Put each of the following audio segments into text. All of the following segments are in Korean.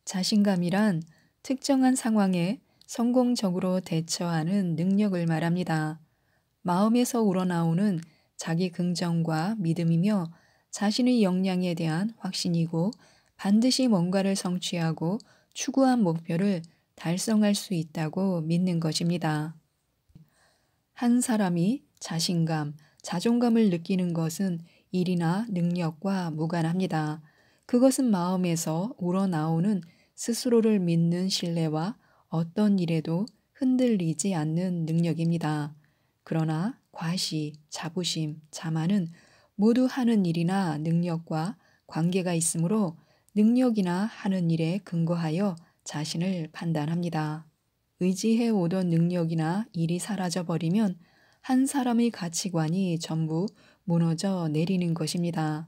자신감이란 특정한 상황에 성공적으로 대처하는 능력을 말합니다. 마음에서 우러나오는 자기 긍정과 믿음이며 자신의 역량에 대한 확신이고 반드시 뭔가를 성취하고 추구한 목표를 달성할 수 있다고 믿는 것입니다. 한 사람이 자신감, 자존감을 느끼는 것은 일이나 능력과 무관합니다. 그것은 마음에서 우러나오는 스스로를 믿는 신뢰와 어떤 일에도 흔들리지 않는 능력입니다. 그러나 과시, 자부심, 자만은 모두 하는 일이나 능력과 관계가 있으므로 능력이나 하는 일에 근거하여 자신을 판단합니다. 의지해 오던 능력이나 일이 사라져 버리면 한 사람의 가치관이 전부 무너져 내리는 것입니다.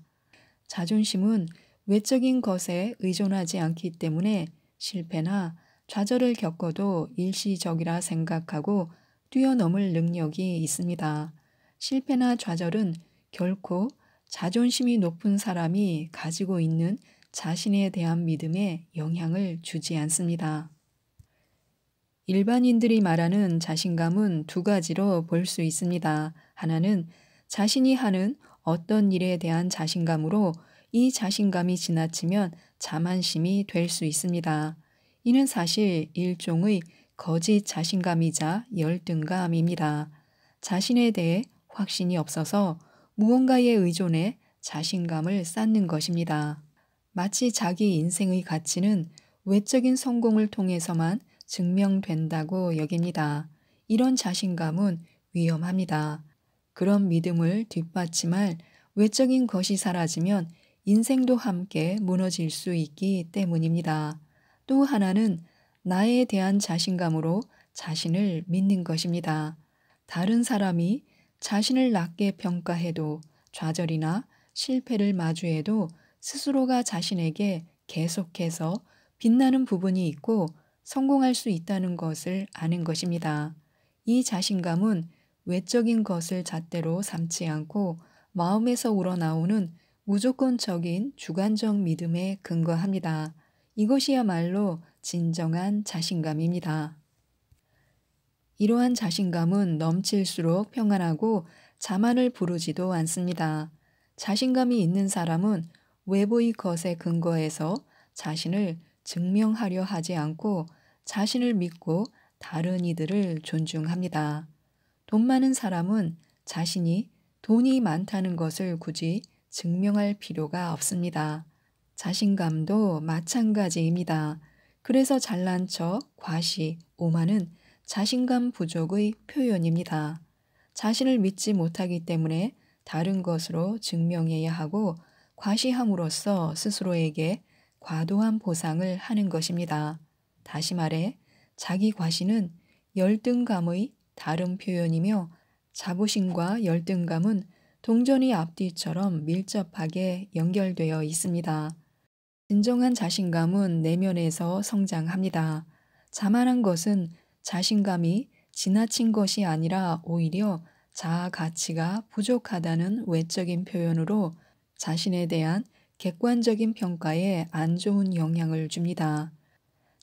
자존심은 외적인 것에 의존하지 않기 때문에 실패나 좌절을 겪어도 일시적이라 생각하고 뛰어넘을 능력이 있습니다. 실패나 좌절은 결코 자존심이 높은 사람이 가지고 있는 자신에 대한 믿음에 영향을 주지 않습니다. 일반인들이 말하는 자신감은 두 가지로 볼 수 있습니다. 하나는 자신이 하는 어떤 일에 대한 자신감으로 이 자신감이 지나치면 자만심이 될 수 있습니다. 이는 사실 일종의 거짓 자신감이자 열등감입니다. 자신에 대해 확신이 없어서 무언가에 의존해 자신감을 쌓는 것입니다. 마치 자기 인생의 가치는 외적인 성공을 통해서만 증명된다고 여깁니다. 이런 자신감은 위험합니다. 그런 믿음을 뒷받침할 외적인 것이 사라지면 인생도 함께 무너질 수 있기 때문입니다. 또 하나는 나에 대한 자신감으로 자신을 믿는 것입니다. 다른 사람이 자신을 낮게 평가해도 좌절이나 실패를 마주해도 스스로가 자신에게 계속해서 빛나는 부분이 있고 성공할 수 있다는 것을 아는 것입니다. 이 자신감은 외적인 것을 잣대로 삼지 않고 마음에서 우러나오는 무조건적인 주관적 믿음에 근거합니다. 이것이야말로 진정한 자신감입니다. 이러한 자신감은 넘칠수록 평안하고 자만을 부르지도 않습니다. 자신감이 있는 사람은 외부의 것에 근거해서 자신을 증명하려 하지 않고 자신을 믿고 다른 이들을 존중합니다. 돈 많은 사람은 자신이 돈이 많다는 것을 굳이 증명할 필요가 없습니다. 자신감도 마찬가지입니다. 그래서 잘난 척, 과시, 오만은 자신감 부족의 표현입니다. 자신을 믿지 못하기 때문에 다른 것으로 증명해야 하고 과시함으로써 스스로에게 과도한 보상을 하는 것입니다. 다시 말해 자기 과시는 열등감의 다른 표현이며 자부심과 열등감은 동전이 앞뒤처럼 밀접하게 연결되어 있습니다. 진정한 자신감은 내면에서 성장합니다. 자만한 것은 자신감이 지나친 것이 아니라 오히려 자아 가치가 부족하다는 외적인 표현으로 자신에 대한 객관적인 평가에 안 좋은 영향을 줍니다.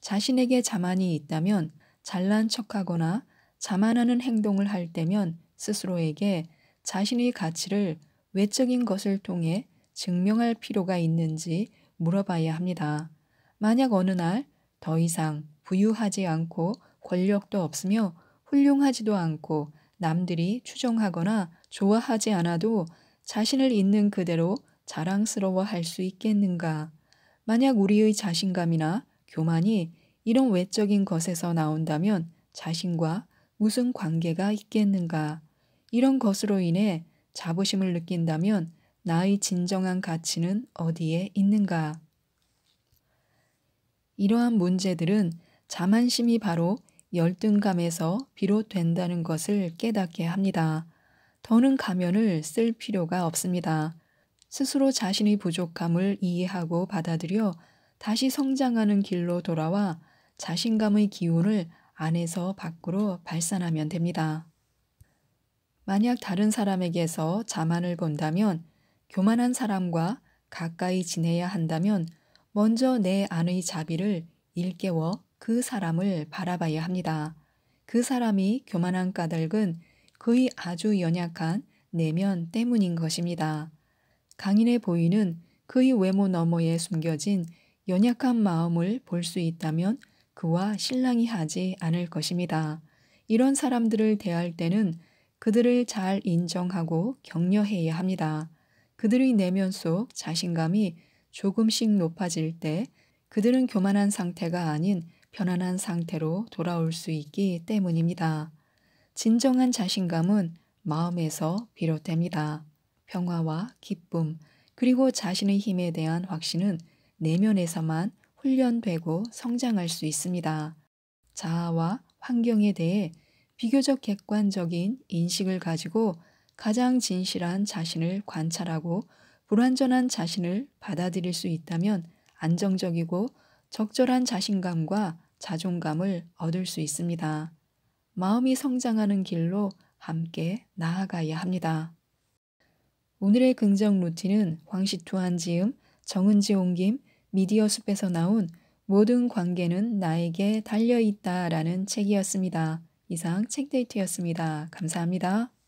자신에게 자만이 있다면 잘난 척하거나 자만하는 행동을 할 때면 스스로에게 자신의 가치를 외적인 것을 통해 증명할 필요가 있는지 물어봐야 합니다. 만약 어느 날 더 이상 부유하지 않고 권력도 없으며 훌륭하지도 않고 남들이 추종하거나 좋아하지 않아도 자신을 있는 그대로 자랑스러워 할 수 있겠는가? 만약 우리의 자신감이나 교만이 이런 외적인 것에서 나온다면 자신과 무슨 관계가 있겠는가? 이런 것으로 인해 자부심을 느낀다면 나의 진정한 가치는 어디에 있는가? 이러한 문제들은 자만심이 바로 열등감에서 비롯된다는 것을 깨닫게 합니다. 더는 가면을 쓸 필요가 없습니다. 스스로 자신의 부족함을 이해하고 받아들여 다시 성장하는 길로 돌아와 자신감의 기운을 안에서 밖으로 발산하면 됩니다. 만약 다른 사람에게서 자만을 본다면 교만한 사람과 가까이 지내야 한다면 먼저 내 안의 자비를 일깨워 그 사람을 바라봐야 합니다. 그 사람이 교만한 까닭은 그의 아주 연약한 내면 때문인 것입니다. 강인해 보이는 그의 외모 너머에 숨겨진 연약한 마음을 볼 수 있다면 그와 실랑이 하지 않을 것입니다. 이런 사람들을 대할 때는 그들을 잘 인정하고 격려해야 합니다. 그들의 내면 속 자신감이 조금씩 높아질 때 그들은 교만한 상태가 아닌 편안한 상태로 돌아올 수 있기 때문입니다. 진정한 자신감은 마음에서 비롯됩니다. 평화와 기쁨, 그리고 자신의 힘에 대한 확신은 내면에서만 훈련되고 성장할 수 있습니다. 자아와 환경에 대해 비교적 객관적인 인식을 가지고 가장 진실한 자신을 관찰하고 불완전한 자신을 받아들일 수 있다면 안정적이고 적절한 자신감과 자존감을 얻을 수 있습니다. 마음이 성장하는 길로 함께 나아가야 합니다. 오늘의 긍정 루틴은 황시투 한지음, 정은지 옮김, 미디어 숲에서 나온 모든 관계는 나에게 달려있다라는 책이었습니다. 이상 책데이트였습니다. 감사합니다.